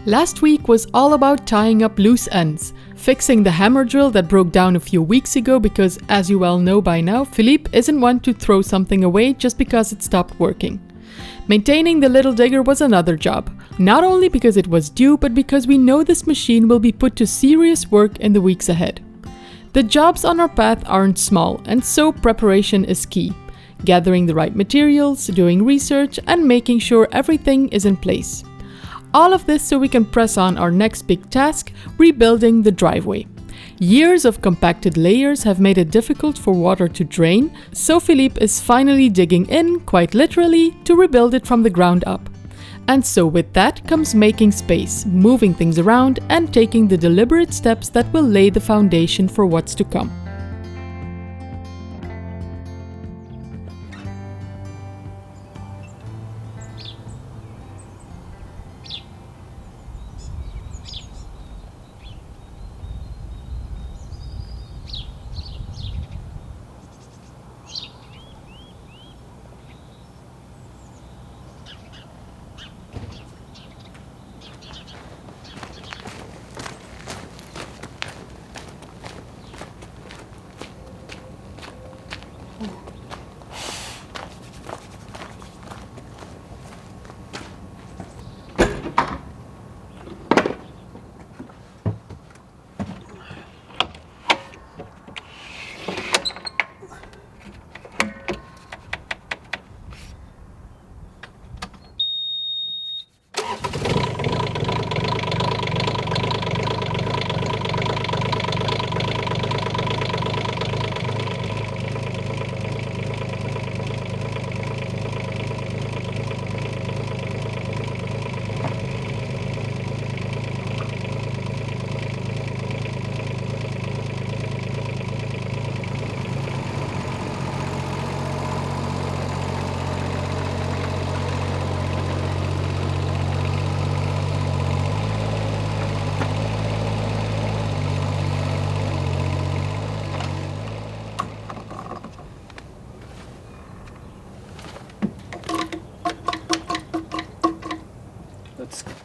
Last week was all about tying up loose ends, fixing the hammer drill that broke down a few weeks ago because, as you well know by now, Philippe isn't one to throw something away just because it stopped working. Maintaining the little digger was another job, not only because it was due, but because we know this machine will be put to serious work in the weeks ahead. The jobs on our path aren't small, and so preparation is key. Gathering the right materials, doing research, and making sure everything is in place. All of this so we can press on our next big task, rebuilding the driveway. Years of compacted layers have made it difficult for water to drain, so Philippe is finally digging in, quite literally, to rebuild it from the ground up. And so with that comes making space, moving things around, and taking the deliberate steps that will lay the foundation for what's to come.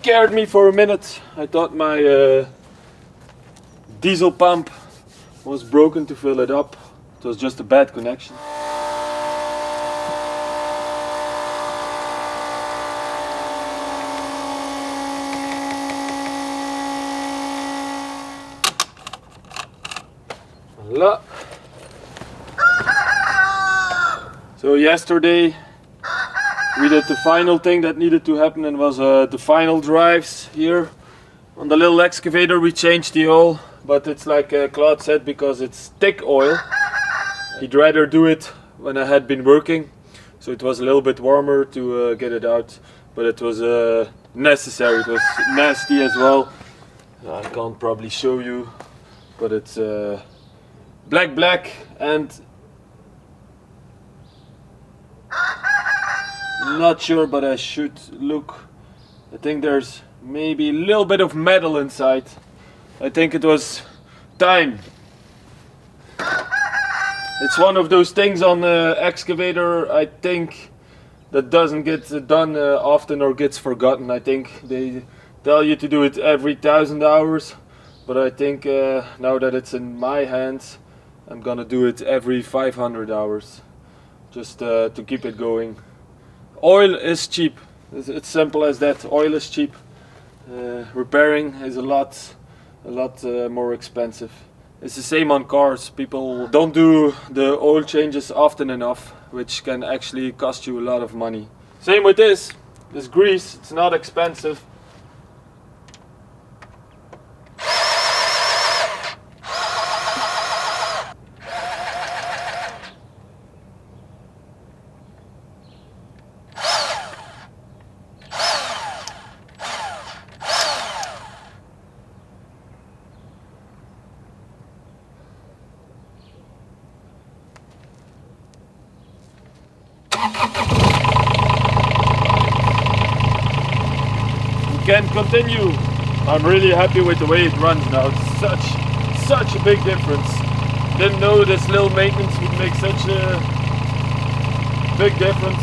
Scared me for a minute. I thought my diesel pump was broken to fill it up. It was just a bad connection. Voila. So yesterday we did the final thing that needed to happen, and was the final drives here. On the little excavator we changed the oil, but it's like Claude said, because it's thick oil. He'd rather do it when I had been working, so it was a little bit warmer to get it out, but it was necessary. It was nasty as well. I can't probably show you, but it's black and not sure, but I should look. I think there's maybe a little bit of metal inside. I think it was time. It's one of those things on the excavator, I think, that doesn't get done often or gets forgotten. I think they tell you to do it every 1,000 hours, but I think now that it's in my hands, I'm gonna do it every 500 hours, just to keep it going. Oil is cheap. It's simple as that. Oil is cheap. Repairing is a lot more expensive. It's the same on cars. People don't do the oil changes often enough, which can actually cost you a lot of money. Same with this. This grease, it's not expensive. Can continue. I'm really happy with the way it runs now. It's such a big difference. Didn't know this little maintenance would make such a big difference.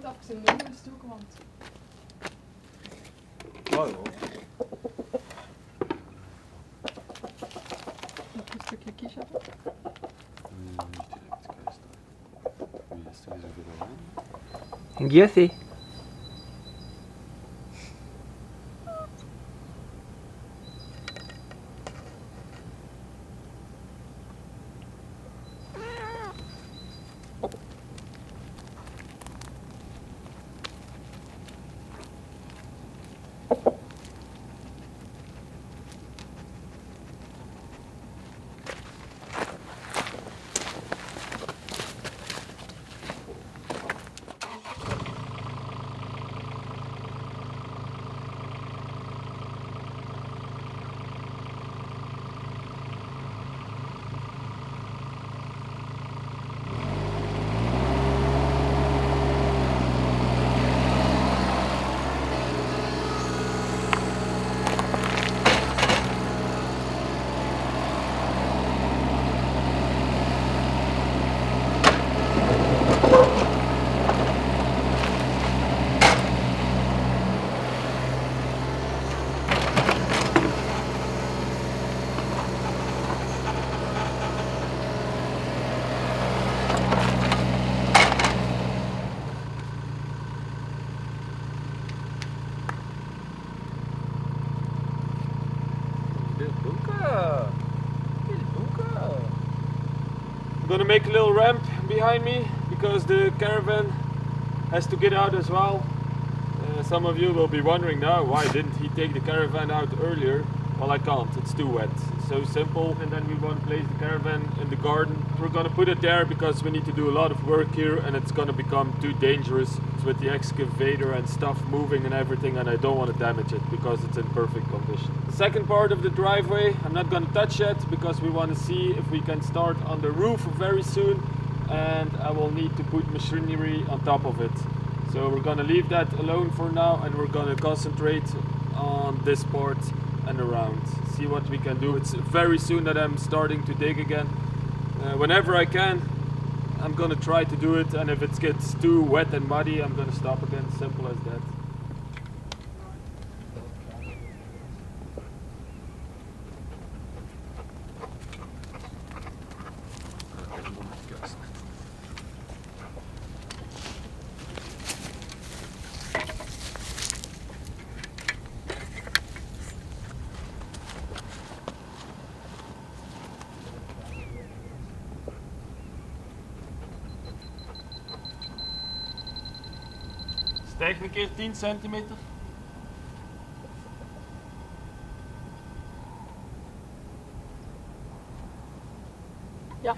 moet even de nieuwe stoken, want... Mooi hoor. Nog een stukje kies hebben. Jesse. I'm gonna make a little ramp behind me because the caravan has to get out as well. Some of you will be wondering now, why didn't he take the caravan out earlier? Well, I can't, it's too wet. It's so simple. And then we want to place the caravan in the garden. We're gonna put it there because we need to do a lot of work here and it's gonna become too dangerous with the excavator and stuff moving and everything, and I don't want to damage it because it's in perfect condition. The second part of the driveway I'm not gonna touch yet because we want to see if we can start on the roof very soon, and I will need to put machinery on top of it. So we're gonna leave that alone for now and we're gonna concentrate on this part and around. See what we can do. It's very soon that I'm starting to dig again. Whenever I can, I'm gonna try to do it, and if it gets too wet and muddy, I'm gonna stop again. Simple as that. Stijg een keer 10 centimeter. Ja.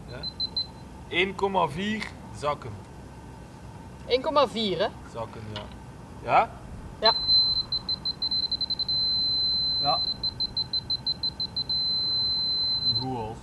Ja. 1,4 zakken. 1,4 hè? Zakken, ja. Ja? Ja. Ja. Goed als.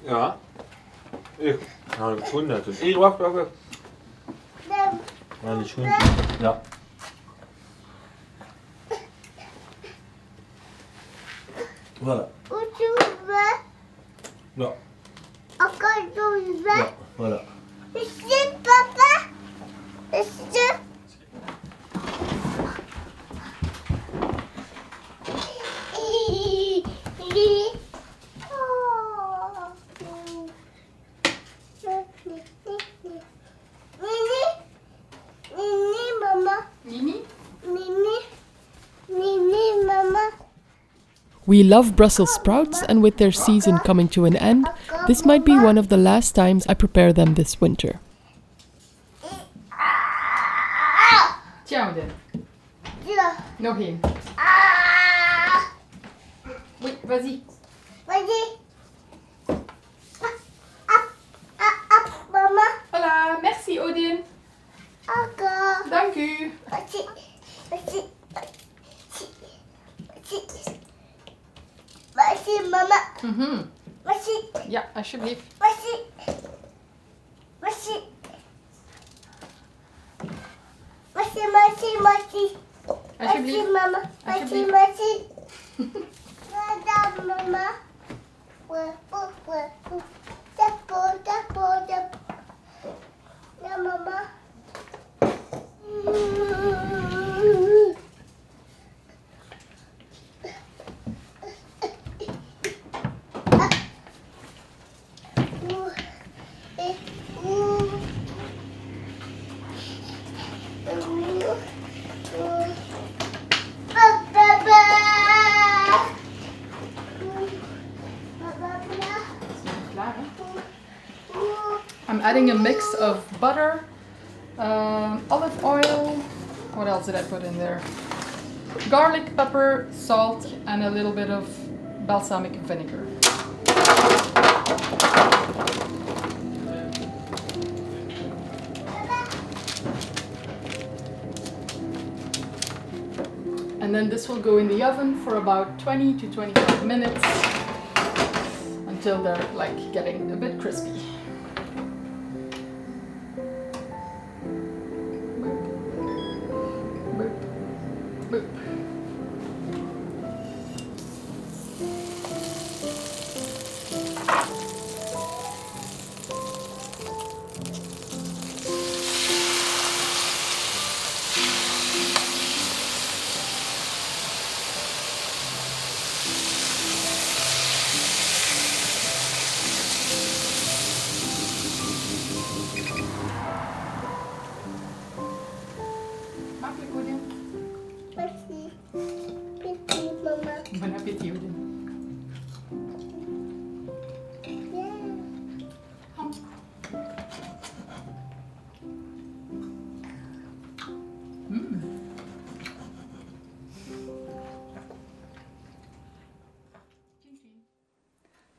Ja. Ik haal de schoenen uit. Hier, wacht. Haal die schoenen. Ja. Voilà. Ja. Ja, voilà. Is dit papa? Is dit? We love Brussels sprouts, and with their season coming to an end, this might be one of the last times I prepare them this winter. Tiens, Odin. Tiens. Nog één. Ah. Oui, vas-y. Vas-y. Mama. Voilà, merci Odin. Encore. Dank u. Vas-y. Vas-y. Vas-y, mama. Vas-y. Ja, alsjeblieft. Vas-y. Vas-y. Vas-y, vas-y, vas-y. Alsjeblieft. Vas-y, mama. Vas-y, Alsjeblieft. vas-y. Madame, mama. Ouais, ouais, ouais. Tapo. Ja, mama. I'm adding a mix of butter, olive oil, what else did I put in there? Garlic, pepper, salt, and a little bit of balsamic vinegar. And then this will go in the oven for about 20 to 25 minutes until they're like getting a bit crispy. Boop. Makkelijk, Odin. Merci. Merci, mama. Bon appétit, Odin. Yeah.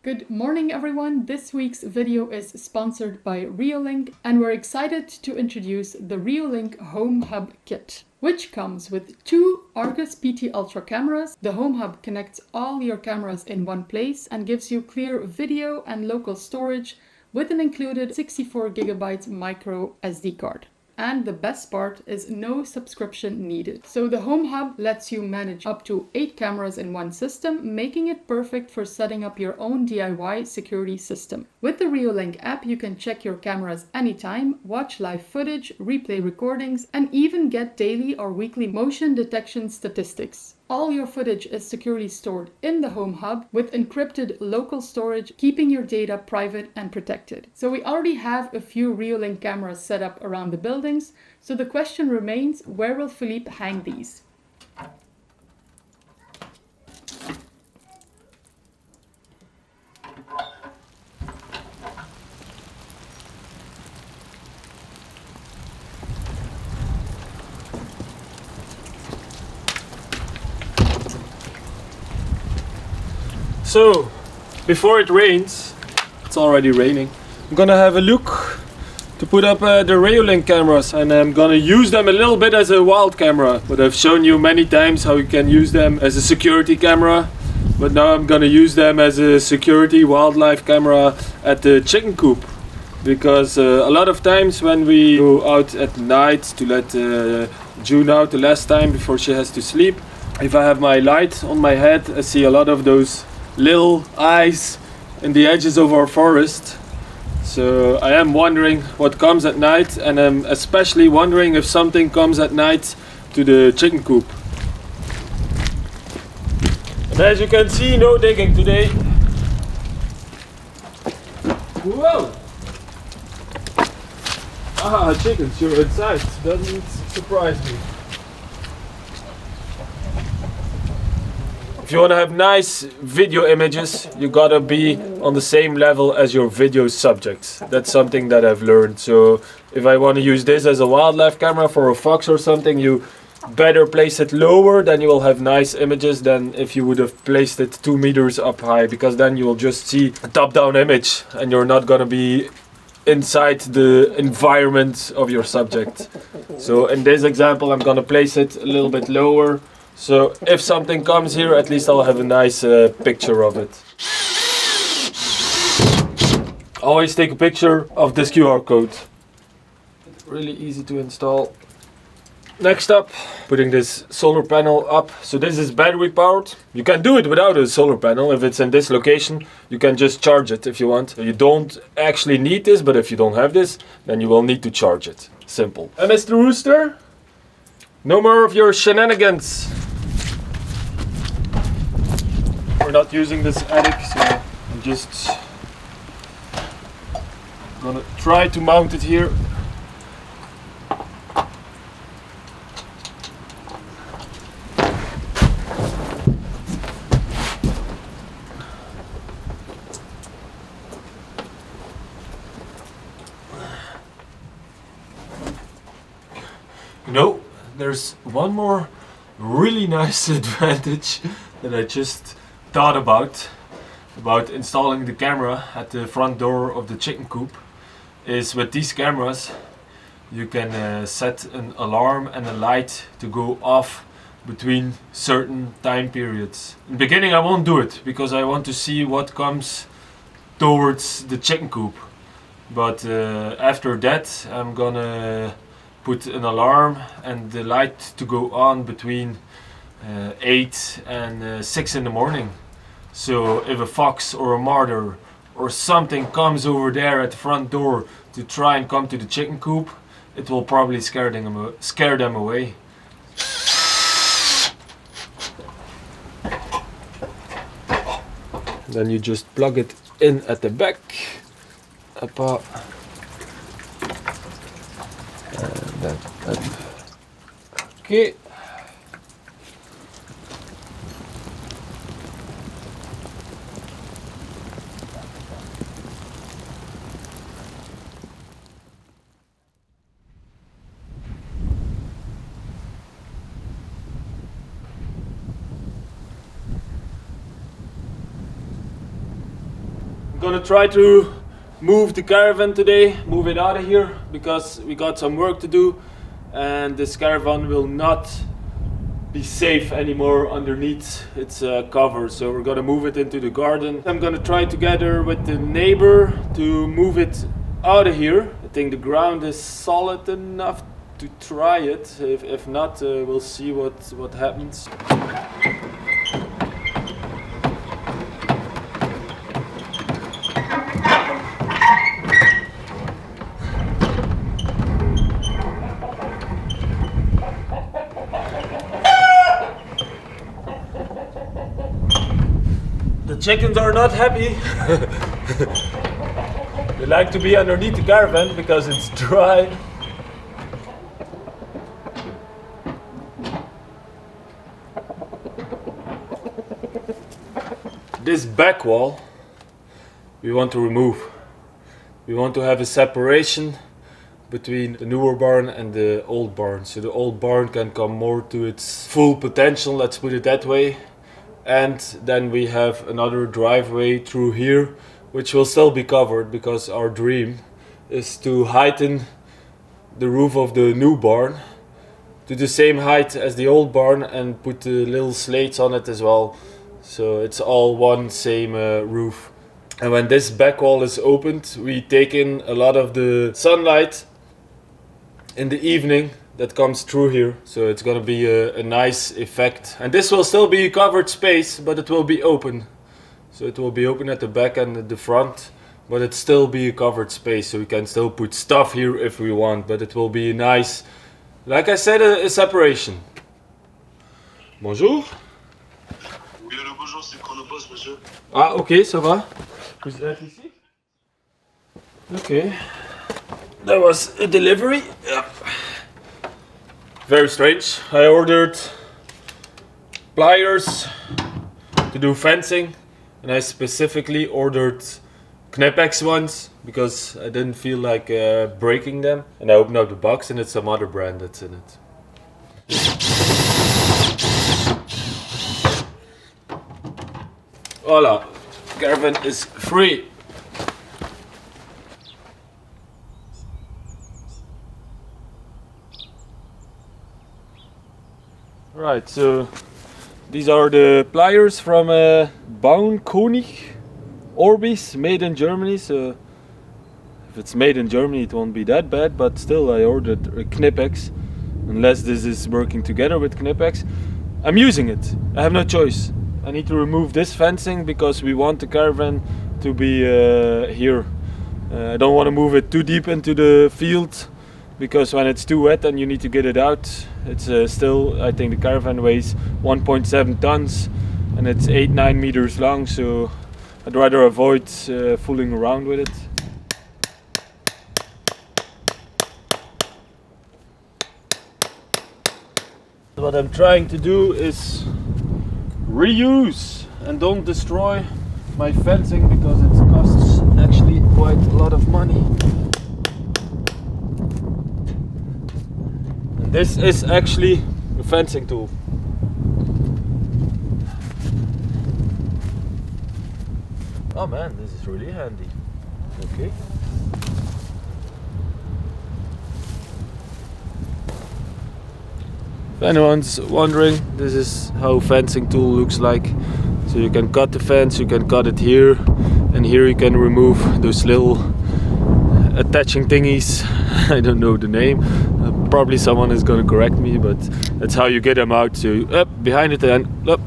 Good morning everyone, this week's video is sponsored by Reolink and we're excited to introduce the Reolink Home Hub kit, which comes with 2 ArgusPtultra cameras. The Home Hub connects all your cameras in one place and gives you clear video and local storage with an included 64GB micro SD card. And the best part is no subscription needed. So the Home Hub lets you manage up to 8 cameras in one system, making it perfect for setting up your own DIY security system. With the Reolink app, you can check your cameras anytime, watch live footage, replay recordings, and even get daily or weekly motion detection statistics. All your footage is securely stored in the Home Hub with encrypted local storage, keeping your data private and protected. So we already have a few Reolink cameras set up around the buildings, so the question remains, where will Philippe hang these? So, before it rains, it's already raining, I'm gonna have a look to put up the Reolink cameras, and I'm gonna use them a little bit as a wild camera. But I've shown you many times how you can use them as a security camera, but now I'm gonna use them as a security wildlife camera at the chicken coop. Because a lot of times when we go out at night to let June out the last time before she has to sleep, if I have my light on my head, I see a lot of those little eyes in the edges of our forest. So I am wondering what comes at night, and I'm especially wondering if something comes at night to the chicken coop. And as you can see, no digging today. Whoa! Ah, chickens, you're inside. Doesn't surprise me. If you want to have nice video images, you gotta be on the same level as your video subjects. That's something that I've learned. So if I want to use this as a wildlife camera for a fox or something, you better place it lower, then you will have nice images than if you would have placed it 2 meters up high, because then you will just see a top-down image and you're not gonna be inside the environment of your subject. So in this example I'm gonna place it a little bit lower, so if something comes here, at least I'll have a nice picture of it. Always take a picture of this QR code. It's really easy to install. Next up, putting this solar panel up. So this is battery powered. You can do it without a solar panel. If it's in this location, you can just charge it if you want. You don't actually need this, but if you don't have this, then you will need to charge it. Simple. And Mr. Rooster, no more of your shenanigans. We're not using this attic, so I'm just gonna try to mount it here. No, there's one more really nice advantage that I just thought about installing the camera at the front door of the chicken coop. Is with these cameras you can set an alarm and a light to go off between certain time periods. In the beginning I won't do it because I want to see what comes towards the chicken coop, but after that I'm gonna put an alarm and the light to go on between 8 and 6 in the morning. So if a fox or a martyr or something comes over there at the front door to try and come to the chicken coop, it will probably scare them away. Then you just plug it in at the back. Okay. I'm gonna try to move the caravan today, move it out of here, because we got some work to do and this caravan will not be safe anymore underneath its cover, so we're gonna move it into the garden. I'm gonna try together with the neighbor to move it out of here. I think the ground is solid enough to try it. If not, we'll see what happens. The chickens are not happy. They like to be underneath the caravan because it's dry. This back wall we want to remove. We want to have a separation between the newer barn and the old barn, so the old barn can come more to its full potential, let's put it that way. And then we have another driveway through here, which will still be covered, because our dream is to heighten the roof of the new barn to the same height as the old barn and put the little slates on it as well, so it's all one same roof. And when this back wall is opened, we take in a lot of the sunlight in the evening that comes through here, so it's gonna be a nice effect. And this will still be a covered space, but it will be open. So it will be open at the back and at the front, but it still be a covered space, so we can still put stuff here if we want, but it will be a nice, like I said, a separation. Bonjour. Oui, allô, bonjour, c'est Chronopost, monsieur. Ah, ok, ça va. Vous êtes ici? Okay. That was a delivery. Yeah. Very strange. I ordered pliers, do fencing, and I specifically ordered Knipex ones because I didn't feel like breaking them. And I opened up the box and it's some other brand that's in it. Voila, Caravan is free. Right, so these are the pliers from Bauernkönig Orbis, made in Germany. So if it's made in Germany, it won't be that bad. But still, I ordered a Knipex, unless this is working together with Knipex. I'm using it. I have no choice. I need to remove this fencing because we want the Caravan to be here. I don't want to move it too deep into the field, because when it's too wet and you need to get it out, it's still, I think the Caravan weighs 1.7 tons and it's 8-9 meters long, so I'd rather avoid fooling around with it. What I'm trying to do is reuse and don't destroy my fencing, because it costs actually quite a lot of money. This is actually a fencing tool. Oh man, this is really handy. Okay. If anyone's wondering, this is how a fencing tool looks like. So you can cut the fence, you can cut it here, and here you can remove those little attaching thingies. I don't know the name. Probably someone is gonna correct me, but that's how you get them out. So up behind it and up.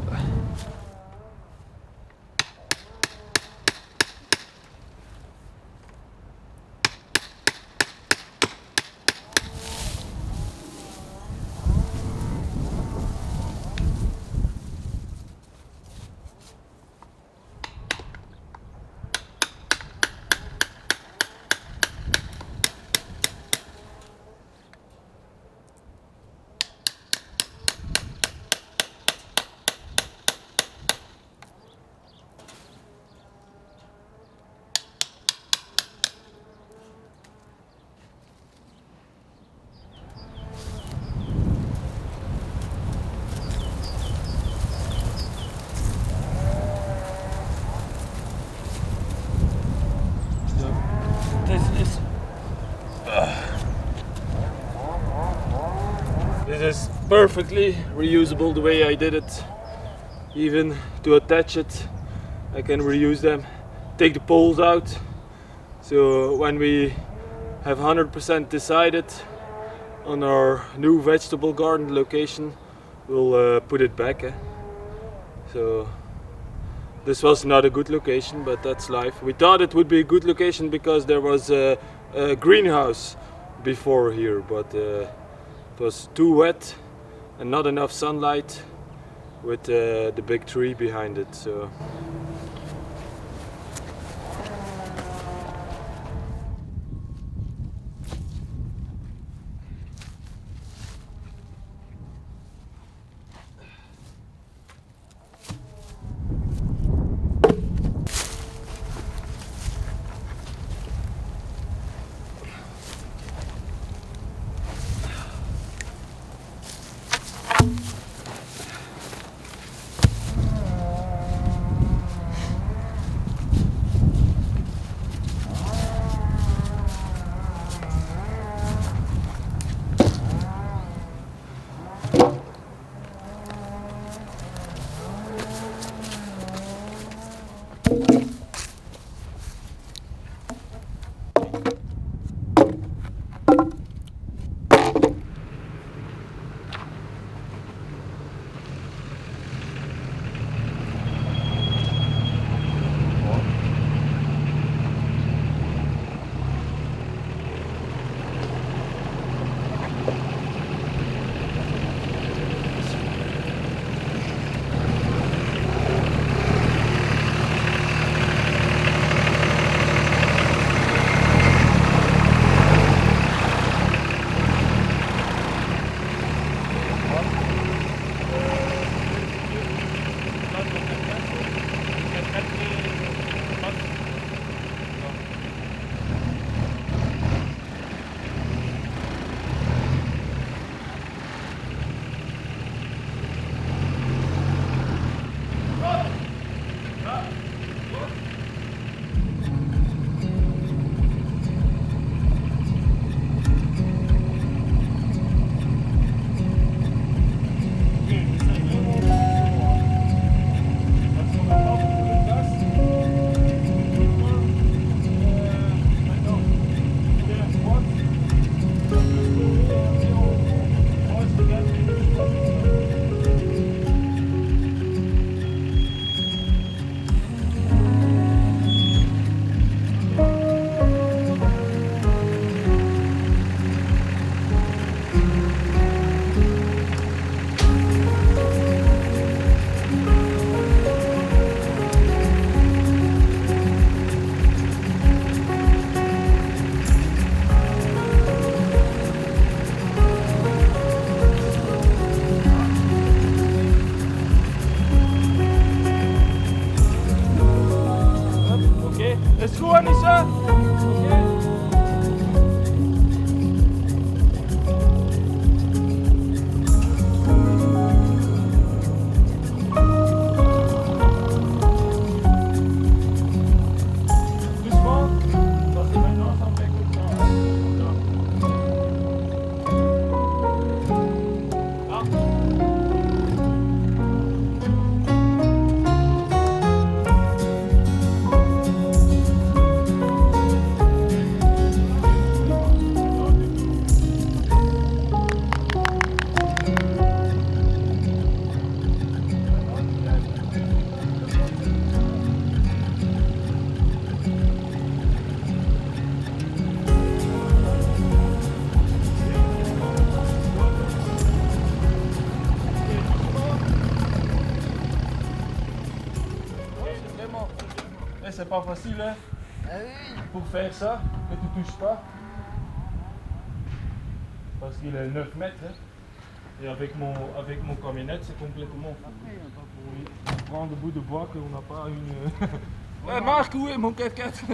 This is perfectly reusable the way I did it. Even to attach it, I can reuse them. Take the poles out. So when we have 100% decided on our new vegetable garden location, we'll put it back. So this was not a good location, but that's life. We thought it would be a good location because there was a greenhouse before here, but it was too wet and not enough sunlight with the big tree behind it. So pas facile hein, pour faire ça, que tu touches pas. Parce qu'il est 9 mètres. Hein. Et avec mon camionnette, c'est complètement fou. Oui. On prend des bouts de bois qu'on n'a pas une. Ouais, Marc, où est mon 4x4?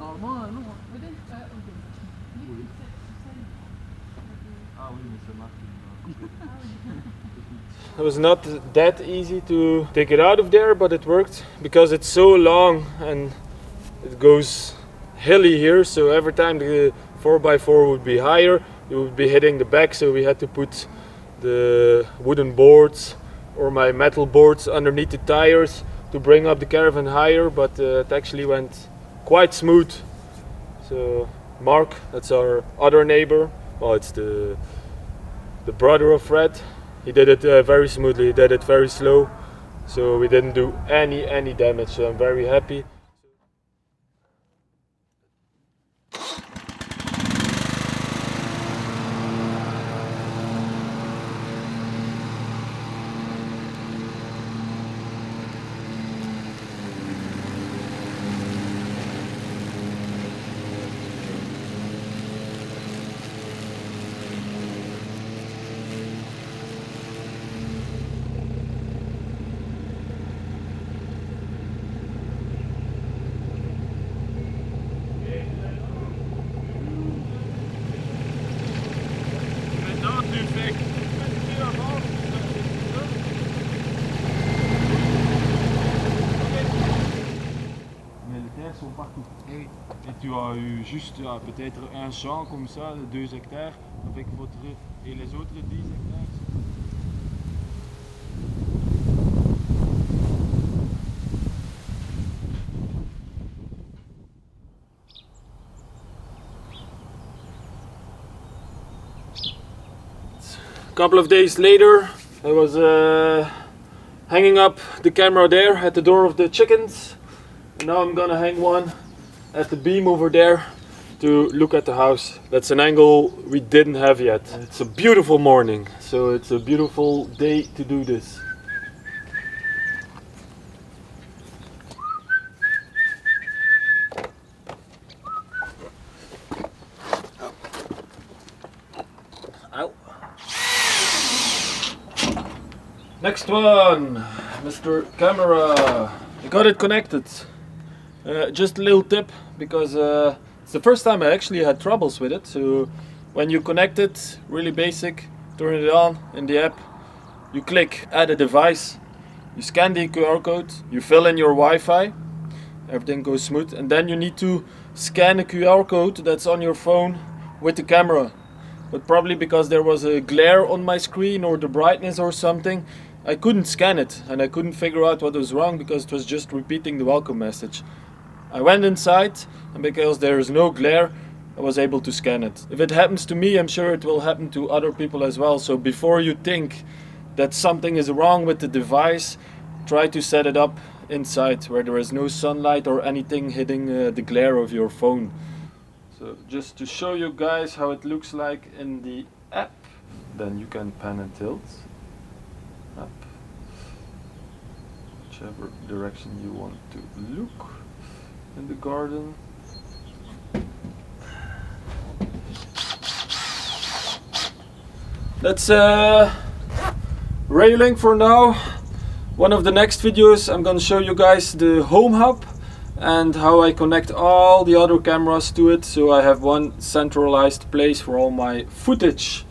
Normalement, non. Ah oui, mais c'est Marc. It was not that easy to take it out of there, but it worked because it's so long and it goes hilly here. So every time the 4x4 would be higher, it would be hitting the back. So we had to put the wooden boards or my metal boards underneath the tires to bring up the caravan higher. But it actually went quite smooth. So Mark, that's our other neighbor. Well, it's the brother of Fred. He did it very smoothly. He did it very slow, so we didn't do any damage. So I'm very happy. Sont partout. Et tu as eu juste peut-être un champ comme ça, 2 hectares, avec votre et les autres 10 hectares. A couple of days later, I was hanging up the camera there at the door of the chickens. Now I'm gonna hang one at the beam over there to look at the house. That's an angle we didn't have yet. It's a beautiful morning, so it's a beautiful day to do this. Ow. Next one, Mr. Camera. I got it connected. Just a little tip, because it's the first time I actually had troubles with it. So when you connect it, really basic, turn it on in the app, you click add a device, you scan the QR code, you fill in your Wi-Fi, everything goes smooth, and then you need to scan a QR code that's on your phone with the camera. But probably because there was a glare on my screen or the brightness or something, I couldn't scan it and I couldn't figure out what was wrong because it was just repeating the welcome message. I went inside and because there is no glare, I was able to scan it. If it happens to me, I'm sure it will happen to other people as well. So before you think that something is wrong with the device, try to set it up inside where there is no sunlight or anything hitting the glare of your phone. So just to show you guys how it looks like in the app, then you can pan and tilt up whichever direction you want to look in the garden. That's Reolink for now. One of the next videos I'm gonna show you guys the Home Hub and how I connect all the other cameras to it, so I have one centralized place for all my footage.